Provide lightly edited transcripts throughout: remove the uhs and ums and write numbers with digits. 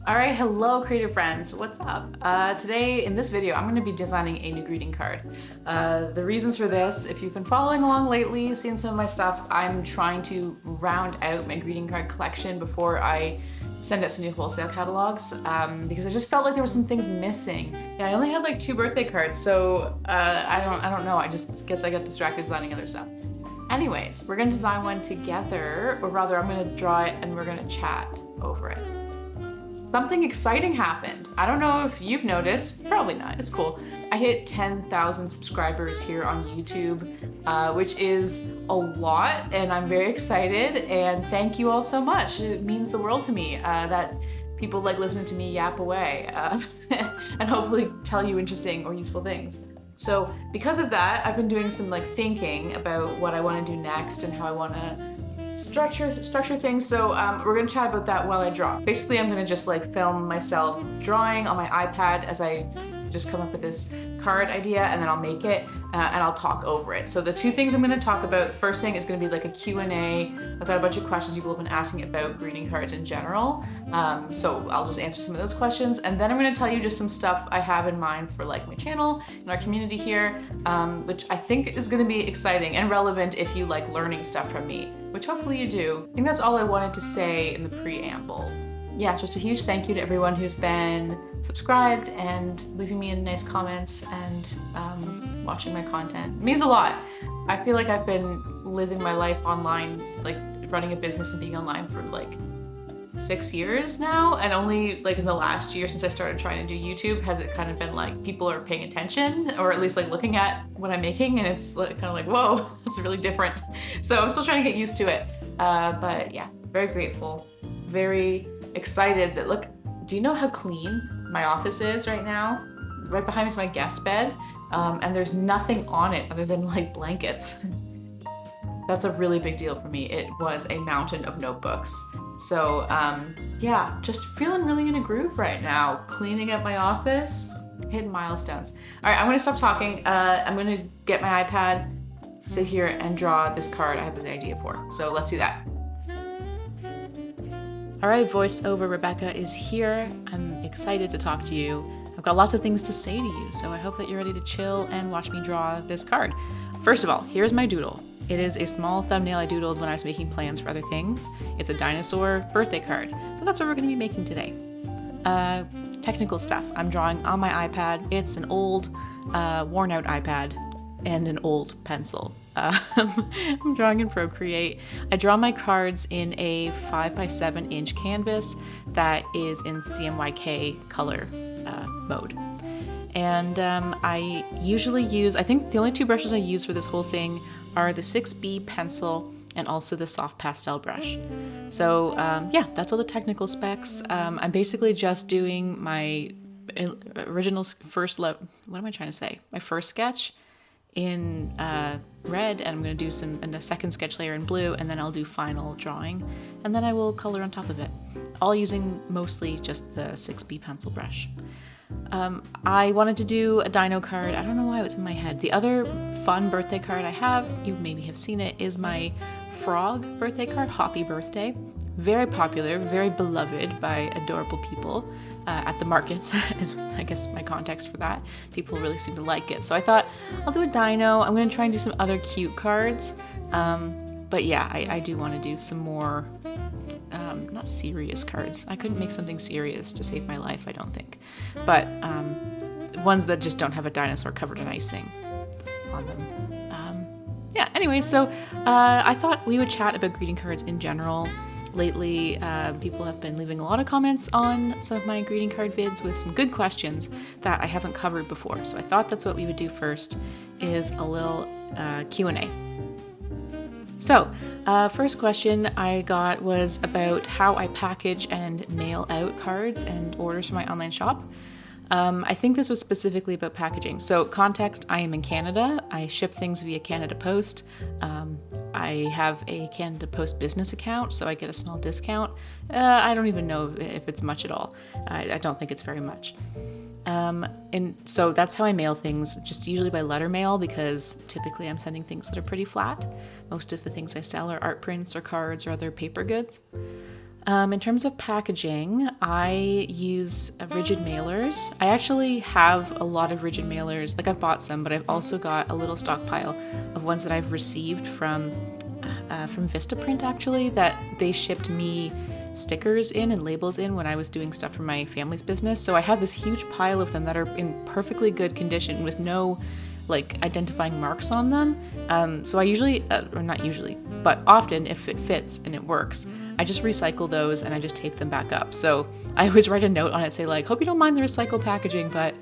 All right, hello creative friends, what's up? Today in this video, I'm going to be designing a new greeting card. The reasons for this, if you've been following along lately, seen some of my stuff, I'm trying to round out my greeting card collection before I send out some new wholesale catalogs because I just felt like there were some things missing. Yeah, I only had like 2 birthday cards, so I don't know, I just guess I got distracted designing other stuff. Anyways, we're gonna design one together, or rather I'm gonna draw it and we're gonna chat over it. Something exciting happened. I don't know if you've noticed, probably not, it's cool. I hit 10,000 subscribers here on YouTube, which is a lot, and I'm very excited, and thank you all so much. It means the world to me that people like listening to me yap away and hopefully tell you interesting or useful things. So because of that, I've been doing some thinking about what I want to do next and how I want to structure things. So we're gonna chat about that while I draw. Basically, I'm gonna just film myself drawing on my iPad as I just come up with this card idea, and then I'll make it and I'll talk over it. So the 2 things I'm gonna talk about, first thing is gonna be like a Q&A. I've got a bunch of questions people have been asking about greeting cards in general. So I'll just answer some of those questions. And then I'm gonna tell you just some stuff I have in mind for my channel and our community here, which I think is gonna be exciting and relevant if you like learning stuff from me, which hopefully you do. I think that's all I wanted to say in the preamble. Yeah, just a huge thank you to everyone who's been subscribed and leaving me in nice comments and watching my content. It means a lot. I feel like I've been living my life online, running a business and being online for 6 years now, and only in the last year since I started trying to do YouTube has it kind of been people are paying attention, or at least looking at what I'm making, and it's kind of whoa, that's really different. So I'm still trying to get used to it. But yeah, very grateful, very excited that do you know how clean my office is right now? Right behind me is my guest bed, and there's nothing on it other than blankets. That's a really big deal for me. It was a mountain of notebooks. So yeah, just feeling really in a groove right now. Cleaning up my office, hitting milestones. All right, I'm gonna stop talking. I'm gonna get my iPad, sit here and draw this card I have the idea for. So let's do that. All right, voiceover Rebecca is here. I'm excited to talk to you. I've got lots of things to say to you, so I hope that you're ready to chill and watch me draw this card. First of all, here's my doodle. It is a small thumbnail I doodled when I was making plans for other things. It's a dinosaur birthday card, so that's what we're gonna be making today. Technical stuff. I'm drawing on my iPad. It's an old, worn out iPad and an old pencil. I'm drawing in Procreate. I draw my cards in a 5x7 inch canvas that is in CMYK color mode. And I usually use, I think the only 2 brushes I use for this whole thing are the 6B pencil and also the soft pastel brush. So yeah, that's all the technical specs. I'm basically just doing my original my first sketch in red, and I'm going to do in the second sketch layer in blue, and then I'll do final drawing, and then I will color on top of it, all using mostly just the 6B pencil brush. I wanted to do a dino card. I don't know why it was in my head. The other fun birthday card I have, you maybe have seen it, is my frog birthday card, Hoppy Birthday. Very popular, very beloved by adorable people at the markets, is I guess my context for that. People really seem to like it. So I thought, I'll do a dino. I'm going to try and do some other cute cards. But yeah, I do want to do some more, not serious cards. I couldn't make something serious to save my life, I don't think. But ones that just don't have a dinosaur covered in icing on them. Yeah, anyway, so I thought we would chat about greeting cards in general. Lately, people have been leaving a lot of comments on some of my greeting card vids with some good questions that I haven't covered before. So I thought that's what we would do first, is a little Q&A. So, first question I got was about how I package and mail out cards and orders for my online shop. I think this was specifically about packaging. So context, I am in Canada. I ship things via Canada Post. I have a Canada Post business account, so I get a small discount. I don't even know if it's much at all. I don't think it's very much. And so that's how I mail things, just usually by letter mail, because typically I'm sending things that are pretty flat. Most of the things I sell are art prints or cards or other paper goods. In terms of packaging, I use rigid mailers. I actually have a lot of rigid mailers. Like, I've bought some, but I've also got a little stockpile of ones that I've received from Vistaprint, actually, that they shipped me stickers in and labels in when I was doing stuff for my family's business. So I have this huge pile of them that are in perfectly good condition with no like identifying marks on them. So I usually, or not usually, but often if it fits and it works, I just recycle those and I just tape them back up. So I always write a note on it, say like, hope you don't mind the recycled packaging, but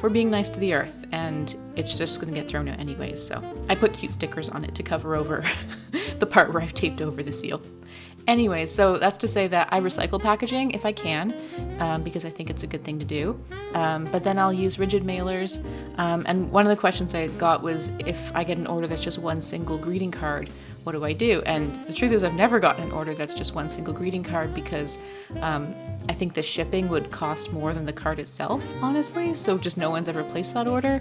we're being nice to the earth and it's just gonna get thrown out anyways. So I put cute stickers on it to cover over the part where I've taped over the seal. Anyways, so that's to say that I recycle packaging if I can, because I think it's a good thing to do. But then I'll use rigid mailers. And one of the questions I got was, if I get an order that's just one single greeting card, what do I do? And the truth is I've never gotten an order that's just one single greeting card because I think the shipping would cost more than the card itself, honestly. So just no one's ever placed that order,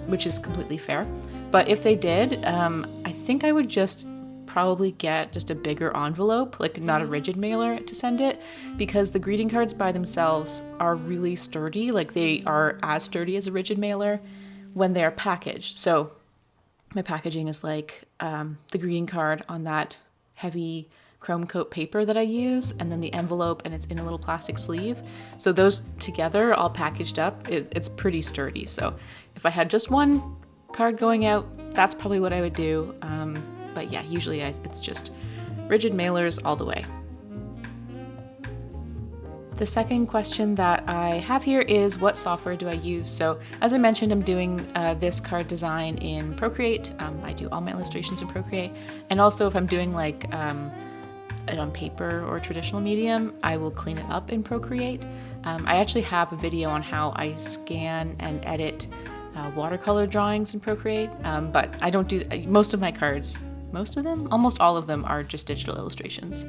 which is completely fair. But if they did, I think I would just probably get just a bigger envelope, like not a rigid mailer to send it, because the greeting cards by themselves are really sturdy. Like, they are as sturdy as a rigid mailer when they are packaged. So my packaging is like the greeting card on that heavy chrome coat paper that I use, and then the envelope, and it's in a little plastic sleeve. So those together, all packaged up, it's pretty sturdy. So if I had just one card going out, that's probably what I would do. But yeah, usually it's just rigid mailers all the way. The second question that I have here is, what software do I use? So as I mentioned, I'm doing this card design in Procreate. I do all my illustrations in Procreate. And also if I'm doing like it on paper or traditional medium, I will clean it up in Procreate. I actually have a video on how I scan and edit watercolor drawings in Procreate, but I don't do most of my cards. Most of them, almost all of them, are just digital illustrations.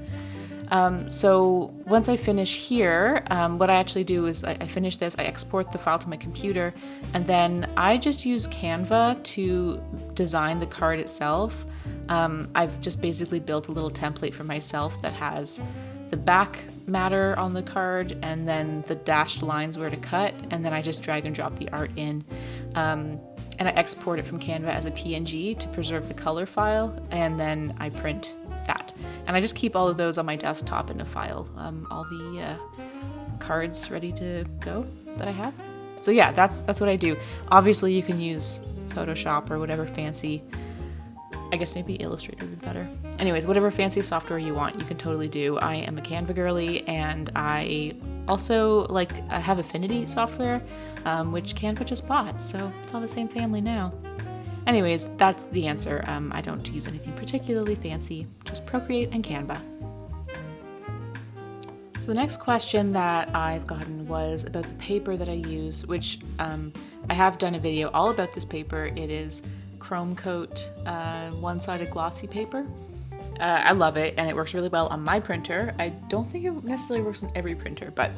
So once I finish here, what I actually do is I finish this, I export the file to my computer, and then I just use Canva to design the card itself. I've just basically built a little template for myself that has the back matter on the card and then the dashed lines where to cut, and then I just drag and drop the art in. And I export it from Canva as a PNG to preserve the color file, and then I print that. And I just keep all of those on my desktop in a file, all the cards ready to go that I have. So yeah, that's what I do. Obviously you can use Photoshop or whatever fancy, I guess maybe Illustrator would be better. Anyways, whatever fancy software you want, you can totally do. I am a Canva girly, and I also I have Affinity software, which Canva just bought, so it's all the same family now. Anyways, that's the answer. I don't use anything particularly fancy, just Procreate and Canva. So the next question that I've gotten was about the paper that I use, which I have done a video all about this paper. It is chrome coat, one-sided glossy paper. I love it, and it works really well on my printer. I don't think it necessarily works on every printer, but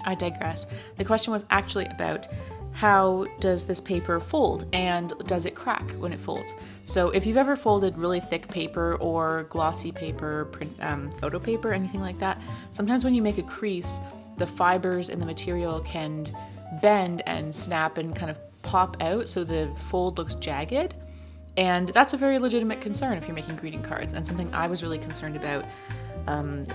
I digress. The question was actually about, how does this paper fold, and does it crack when it folds? So if you've ever folded really thick paper or glossy paper, photo paper, anything like that, sometimes when you make a crease, the fibers in the material can bend and snap and kind of pop out, so the fold looks jagged. And that's a very legitimate concern if you're making greeting cards, and something I was really concerned about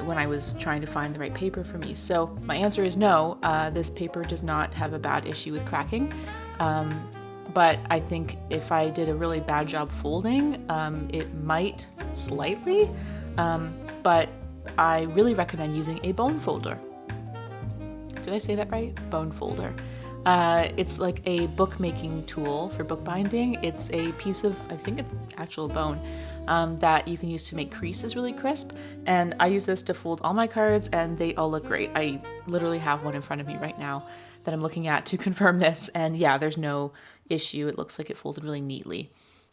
when I was trying to find the right paper for me. So my answer is no, this paper does not have a bad issue with cracking. But I think if I did a really bad job folding, it might slightly, but I really recommend using a bone folder. Did I say that right? Bone folder. It's like a bookmaking tool for bookbinding. It's a piece of, I think it's actual bone, that you can use to make creases really crisp. And I use this to fold all my cards, and they all look great. I literally have one in front of me right now that I'm looking at to confirm this. And yeah, there's no issue. It looks like it folded really neatly.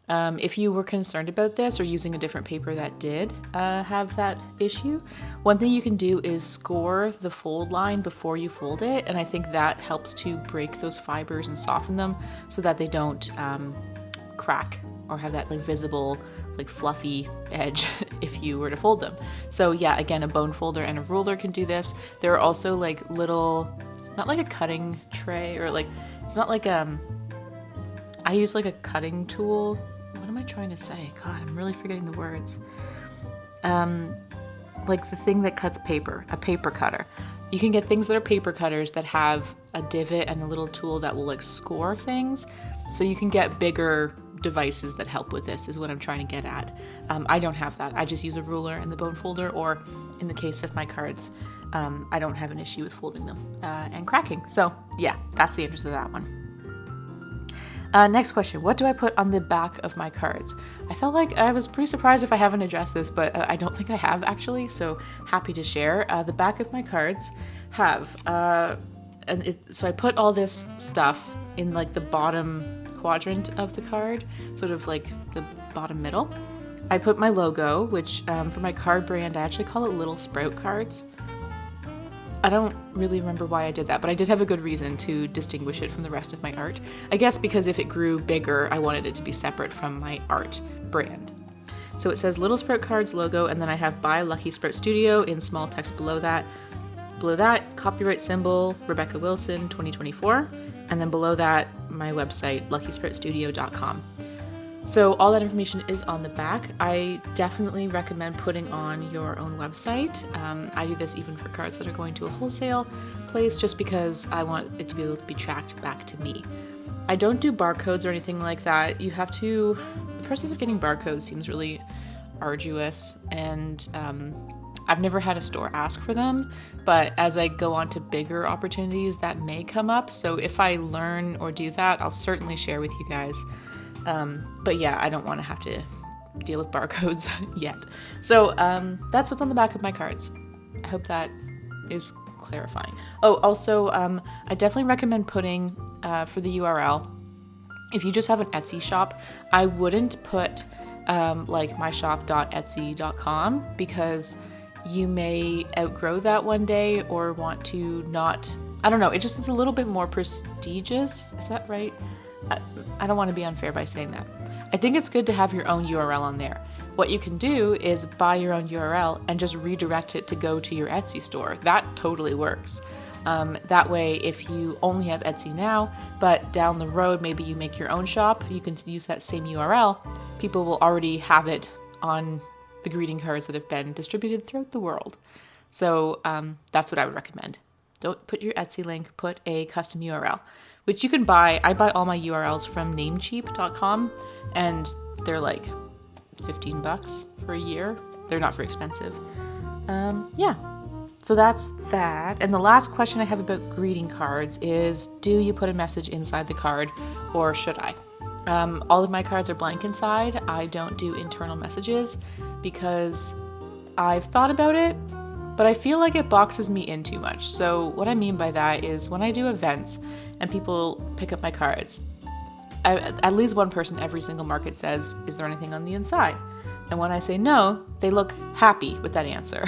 If you were concerned about this or using a different paper that did have that issue, one thing you can do is score the fold line before you fold it, and I think that helps to break those fibers and soften them so that they don't crack or have that like visible like fluffy edge if you were to fold them. So yeah, again, a bone folder and a ruler can do this. There are also like little, not like a cutting tray, or like, it's not like, I use like a cutting tool. What am I trying to say? God, I'm really forgetting the words. Like the thing that cuts paper, a paper cutter. You can get things that are paper cutters that have a divot and a little tool that will like score things. So you can get bigger devices that help with this, is what I'm trying to get at. I don't have that. I just use a ruler and the bone folder, or in the case of my cards, I don't have an issue with folding them and cracking. So yeah, that's the answer to that one. Next question. What do I put on the back of my cards? I felt like I was pretty surprised if I haven't addressed this, but I don't think I have actually, so happy to share. The back of my cards have, so I put all this stuff in like the bottom quadrant of the card, sort of like the bottom middle. I put my logo, which for my card brand, I actually call it Little Sprout Cards. I don't really remember why I did that, but I did have a good reason to distinguish it from the rest of my art. I guess because if it grew bigger, I wanted it to be separate from my art brand. So it says Little Sprout Cards logo, and then I have by Lucky Sprout Studio in small text below that. Below that, copyright symbol, Rebecca Wilson, 2024. And then below that, my website, luckysproutstudio.com. So all that information is on the back. I definitely recommend putting on your own website. I do this even for cards that are going to a wholesale place, just because I want it to be able to be tracked back to me. I don't do barcodes or anything like that. You have to, the process of getting barcodes seems really arduous, and I've never had a store ask for them, but as I go on to bigger opportunities, that may come up. So if I learn or do that, I'll certainly share with you guys. But yeah, I don't want to have to deal with barcodes yet. So that's what's on the back of my cards. I hope that is clarifying. Oh, also, I definitely recommend putting, for the URL, if you just have an Etsy shop, I wouldn't put like myshop.etsy.com, because you may outgrow that one day or want to not, I don't know, it just is a little bit more prestigious. Is that right? I don't want to be unfair by saying that. I think it's good to have your own URL on there. What you can do is buy your own URL and just redirect it to go to your Etsy store. That totally works. That way, if you only have Etsy now, but down the road, maybe you make your own shop, you can use that same URL. People will already have it on the greeting cards that have been distributed throughout the world. So that's what I would recommend. Don't put your Etsy link, put a custom URL, which you can buy. I buy all my URLs from namecheap.com, and they're like $15 for a year. They're not very expensive. Yeah, so that's that. And the last question I have about greeting cards is, do you put a message inside the card, or should I? All of my cards are blank inside. I don't do internal messages because I've thought about it, but I feel like it boxes me in too much. So what I mean by that is, when I do events and people pick up my cards, at least one person every single market says, is there anything on the inside? And when I say no, they look happy with that answer.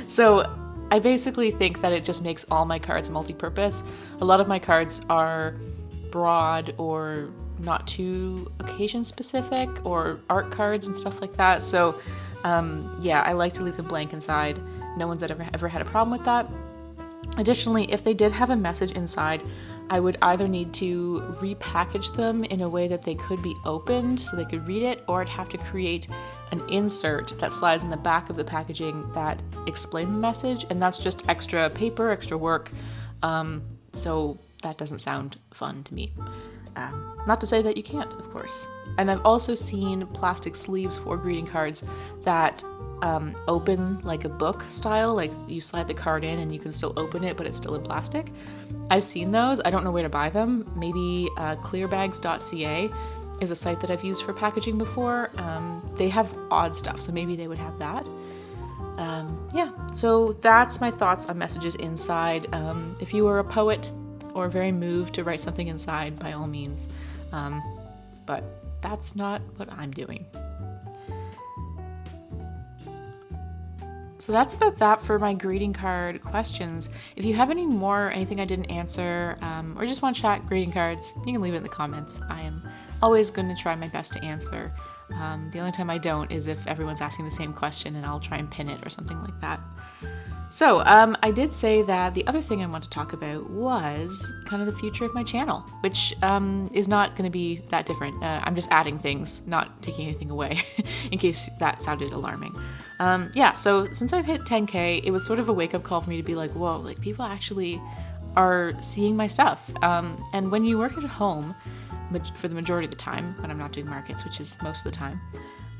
So I basically think that it just makes all my cards multi-purpose. A lot of my cards are broad or not too occasion specific, or art cards and stuff like that. So yeah, I like to leave them blank inside. No one's ever had a problem with that. Additionally, if they did have a message inside, I would either need to repackage them in a way that they could be opened so they could read it, or I'd have to create an insert that slides in the back of the packaging that explains the message, and that's just extra paper, extra work. So that doesn't sound fun to me. Not to say that you can't, of course. And I've also seen plastic sleeves for greeting cards that open like a book style, like you slide the card in and you can still open it, but it's still in plastic. I've seen those. I don't know where to buy them. Maybe clearbags.ca is a site that I've used for packaging before. They have odd stuff, so maybe they would have that. Yeah, so that's my thoughts on messages inside. If you are a poet or very moved to write something inside, by all means. But that's not what I'm doing. So that's about that for my greeting card questions. If you have any more, anything I didn't answer, or just want to chat greeting cards, you can leave it in the comments. I am always going to try my best to answer. The only time I don't is if everyone's asking the same question and I'll try and pin it or something like that. So I did say that the other thing I want to talk about was kind of the future of my channel, which is not going to be that different. I'm just adding things, not taking anything away, in case that sounded alarming. Yeah, so since I've hit 10K, it was sort of a wake-up call for me to be like, whoa, like people actually are seeing my stuff. And when you work at home, for the majority of the time, when I'm not doing markets, which is most of the time,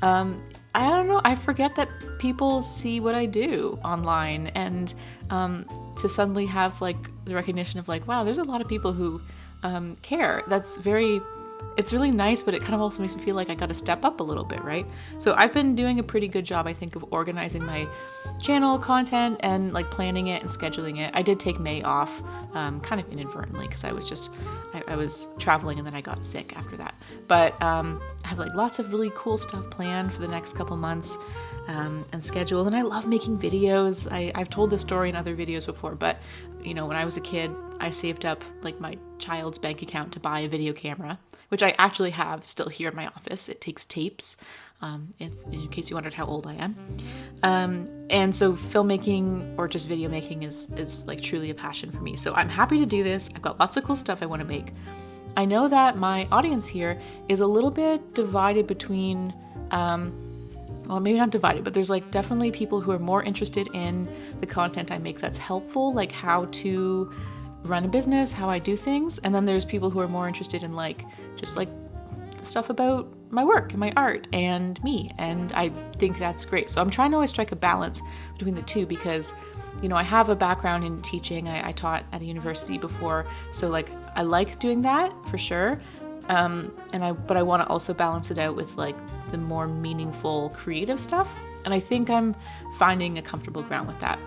I don't know, I forget that people see what I do online, and to suddenly have like the recognition of like, wow, there's a lot of people who care. It's really nice, but it kind of also makes me feel like I got to step up a little bit, right? So I've been doing a pretty good job, I think, of organizing my channel content and like planning it and scheduling it. I did take May off, kind of inadvertently, because I was traveling and then I got sick after that. But I have like lots of really cool stuff planned for the next couple months and scheduled. And I love making videos. I've told this story in other videos before, but you know, when I was a kid, I saved up like my child's bank account to buy a video camera, which I actually have still here in my office. It takes tapes, in case you wondered how old I am. And so filmmaking or just video making is like truly a passion for me. So I'm happy to do this. I've got lots of cool stuff I want to make. I know that my audience here is a little bit divided between, well, maybe not divided, but there's like definitely people who are more interested in the content I make that's helpful, like how to run a business, how I do things. And then there's people who are more interested in like, just like stuff about my work and my art and me. And I think that's great. So I'm trying to always strike a balance between the two because, you know, I have a background in teaching. I taught at a university before. So like, I like doing that for sure. But I want to also balance it out with like the more meaningful creative stuff. And I think I'm finding a comfortable ground with that.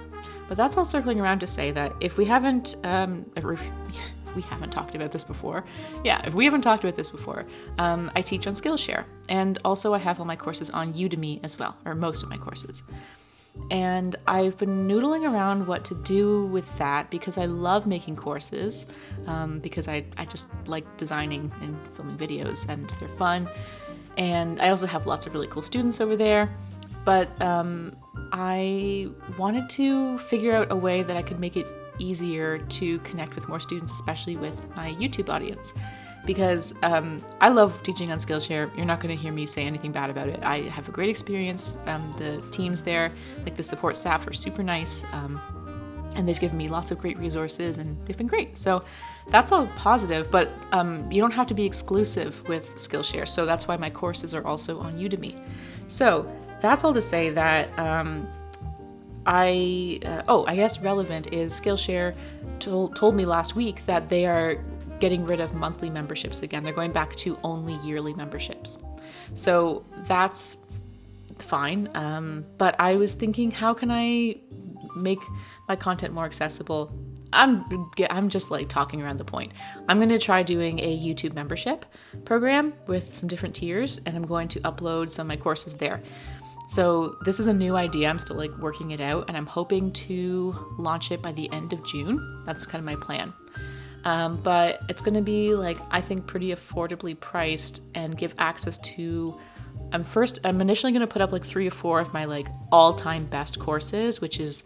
But that's all circling around to say that if we haven't talked about this before, I teach on Skillshare. And also I have all my courses on Udemy as well, or most of my courses. And I've been noodling around what to do with that because I love making courses, because I just like designing and filming videos and they're fun. And I also have lots of really cool students over there. But I wanted to figure out a way that I could make it easier to connect with more students, especially with my YouTube audience. Because I love teaching on Skillshare. You're not going to hear me say anything bad about it. I have a great experience. The teams there, like the support staff, are super nice. And they've given me lots of great resources and they've been great. So that's all positive, but you don't have to be exclusive with Skillshare. So that's why my courses are also on Udemy. So that's all to say that I guess relevant is Skillshare told me last week that they are getting rid of monthly memberships again. They're going back to only yearly memberships. So that's fine. But I was thinking, how can I make my content more accessible? I'm just like talking around the point. I'm going to try doing a YouTube membership program with some different tiers, and I'm going to upload some of my courses there. So this is a new idea. I'm still like working it out, and I'm hoping to launch it by the end of June. That's kind of my plan. But it's going to be like, I think, pretty affordably priced and give access to, I'm initially going to put up like 3 or 4 of my like all-time best courses, which is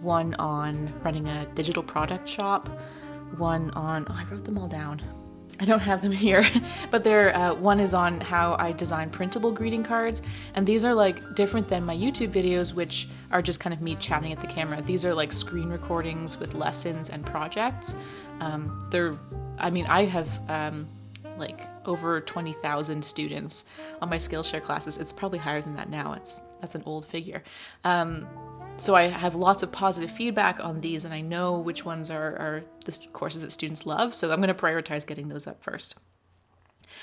one on running a digital product shop, one on, I wrote them all down. I don't have them here, but one is on how I design printable greeting cards. And these are like different than my YouTube videos, which are just kind of me chatting at the camera. These are like screen recordings with lessons and projects. I have like over 20,000 students on my Skillshare classes. It's probably higher than that now. That's an old figure. So I have lots of positive feedback on these, and I know which ones are the courses that students love. So I'm going to prioritize getting those up first.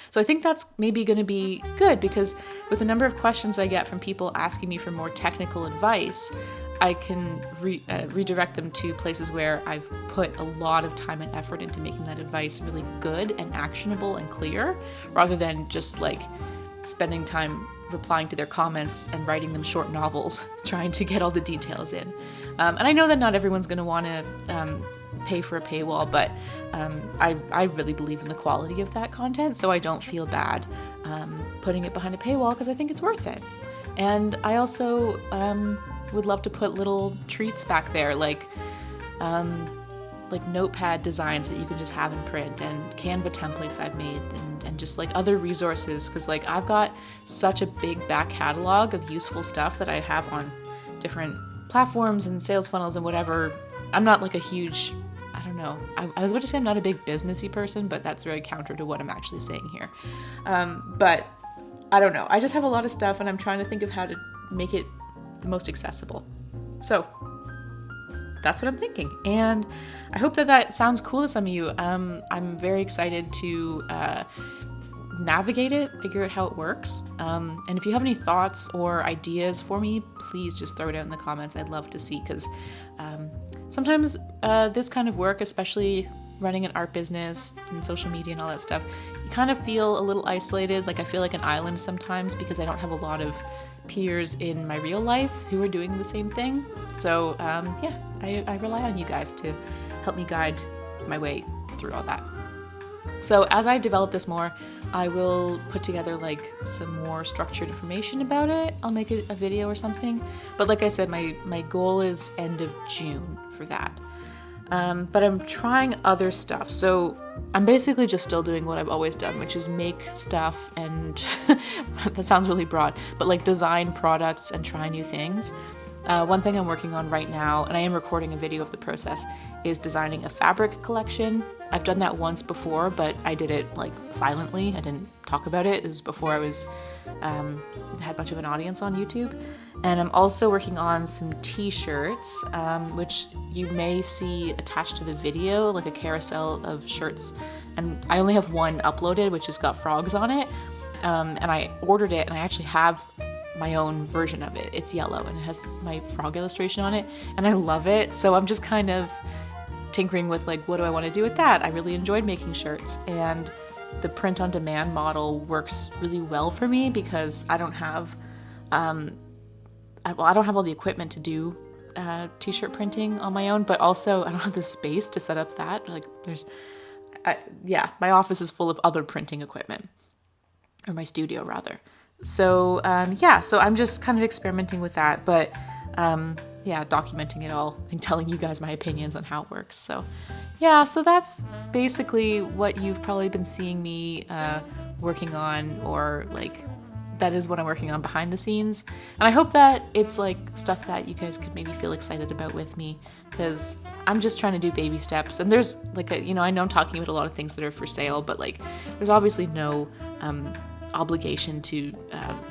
So I think that's maybe going to be good, because with the number of questions I get from people asking me for more technical advice, I can redirect them to places where I've put a lot of time and effort into making that advice really good and actionable and clear, rather than just like spending time replying to their comments and writing them short novels, trying to get all the details in. And I know that not everyone's going to want to pay for a paywall, but I really believe in the quality of that content, so I don't feel bad putting it behind a paywall because I think it's worth it. And I also would love to put little treats back there, like notepad designs that you can just have in print, and Canva templates I've made, and just like other resources, because like I've got such a big back catalog of useful stuff that I have on different platforms and sales funnels and whatever. I'm not like a huge, I don't know, I was about to say I'm not a big businessy person, but that's very counter to what I'm actually saying here. But I don't know, I just have a lot of stuff and I'm trying to think of how to make it the most accessible. So that's what I'm thinking, and I hope that sounds cool to some of you. I'm very excited to navigate it, figure out how it works, and if you have any thoughts or ideas for me, please just throw it out in the comments. I'd love to see, because sometimes this kind of work, especially running an art business and social media and all that stuff, you kind of feel a little isolated. Like I feel like an island sometimes because I don't have a lot of peers in my real life who are doing the same thing. So yeah, I rely on you guys to help me guide my way through all that. So as I develop this more, I will put together like some more structured information about it. I'll make a video or something. But like I said, my goal is end of June for that. But I'm trying other stuff. So I'm basically just still doing what I've always done, which is make stuff and that sounds really broad, but like design products and try new things. One thing I'm working on right now, and I am recording a video of the process, is designing a fabric collection. I've done that once before, but I did it like silently. I didn't talk about it. It was before I was had much of an audience on YouTube. And I'm also working on some t-shirts, which you may see attached to the video, like a carousel of shirts. And I only have one uploaded, which has got frogs on it. And I ordered it, and I actually have my own version of it. It's yellow and it has my frog illustration on it, and I love it. So I'm just kind of tinkering with like, what do I want to do with that? I really enjoyed making shirts, and the print on demand model works really well for me because I don't have I don't have all the equipment to do t-shirt printing on my own, but also I don't have the space to set up that. Like my office is full of other printing equipment, or my studio rather. So so I'm just kind of experimenting with that, but documenting it all and telling you guys my opinions on how it works. So so that's basically what you've probably been seeing me working on, or like that is what I'm working on behind the scenes. And I hope that it's like stuff that you guys could maybe feel excited about with me, because I'm just trying to do baby steps. And there's like I know I'm talking about a lot of things that are for sale, but like there's obviously no obligation to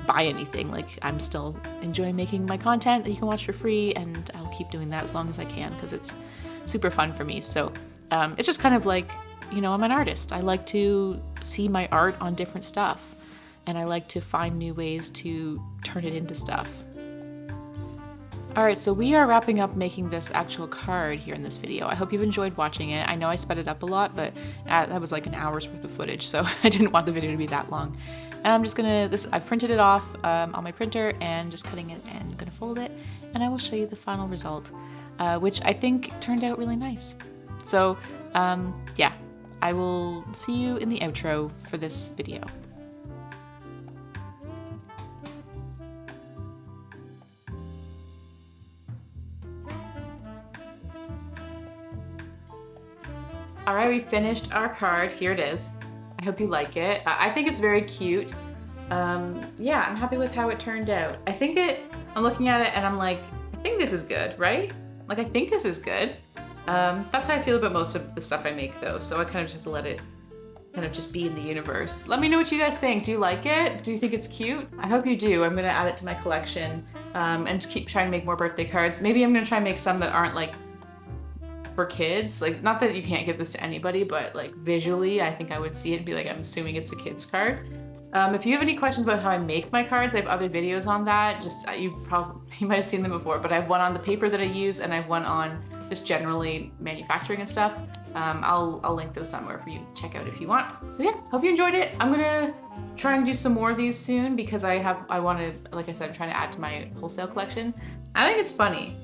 buy anything. Like I'm still enjoying making my content that you can watch for free, and I'll keep doing that as long as I can because it's super fun for me. So it's just kind of like, I'm an artist. I like to see my art on different stuff, and I like to find new ways to turn it into stuff. Alright, so we are wrapping up making this actual card here in this video. I hope you've enjoyed watching it. I know I sped it up a lot, but that was like an hour's worth of footage, so I didn't want the video to be that long. And I'm just gonna, I've printed it off on my printer and just cutting it and gonna fold it, and I will show you the final result, which I think turned out really nice. So I will see you in the outro for this video. All right, we finished our card. Here it is. I hope you like it. I think it's very cute. I'm happy with how it turned out. I'm looking at it and I'm like, I think this is good, right? Like, I think this is good. That's how I feel about most of the stuff I make though. So I kind of just have to let it kind of just be in the universe. Let me know what you guys think. Do you like it? Do you think it's cute? I hope you do. I'm gonna add it to my collection and keep trying to make more birthday cards. Maybe I'm gonna try and make some that aren't like for kids. Like, not that you can't give this to anybody, but like visually, I think I would see it and be like, I'm assuming it's a kid's card. If you have any questions about how I make my cards, I have other videos on that. Just you might have seen them before, but I have one on the paper that I use, and I have one on just generally manufacturing and stuff. I'll link those somewhere for you to check out if you want. So yeah, hope you enjoyed it. I'm gonna try and do some more of these soon because I want to, like I said, I'm trying to add to my wholesale collection. I think it's funny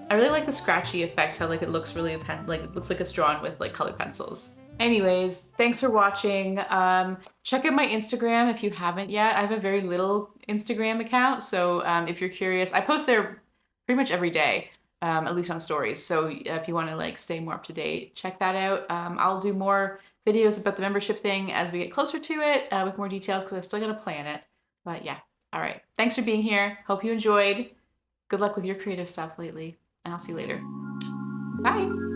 I really like the scratchy effects, how like it looks really like it looks like it's drawn with like colored pencils. Anyways, thanks for watching. Check out my Instagram if you haven't yet. I have a very little Instagram account, so if you're curious, I post there pretty much every day, at least on stories. So if you want to like stay more up to date, check that out. I'll do more videos about the membership thing as we get closer to it with more details because I still got to plan it. But yeah, all right. Thanks for being here. Hope you enjoyed. Good luck with your creative stuff lately, and I'll see you later. Bye.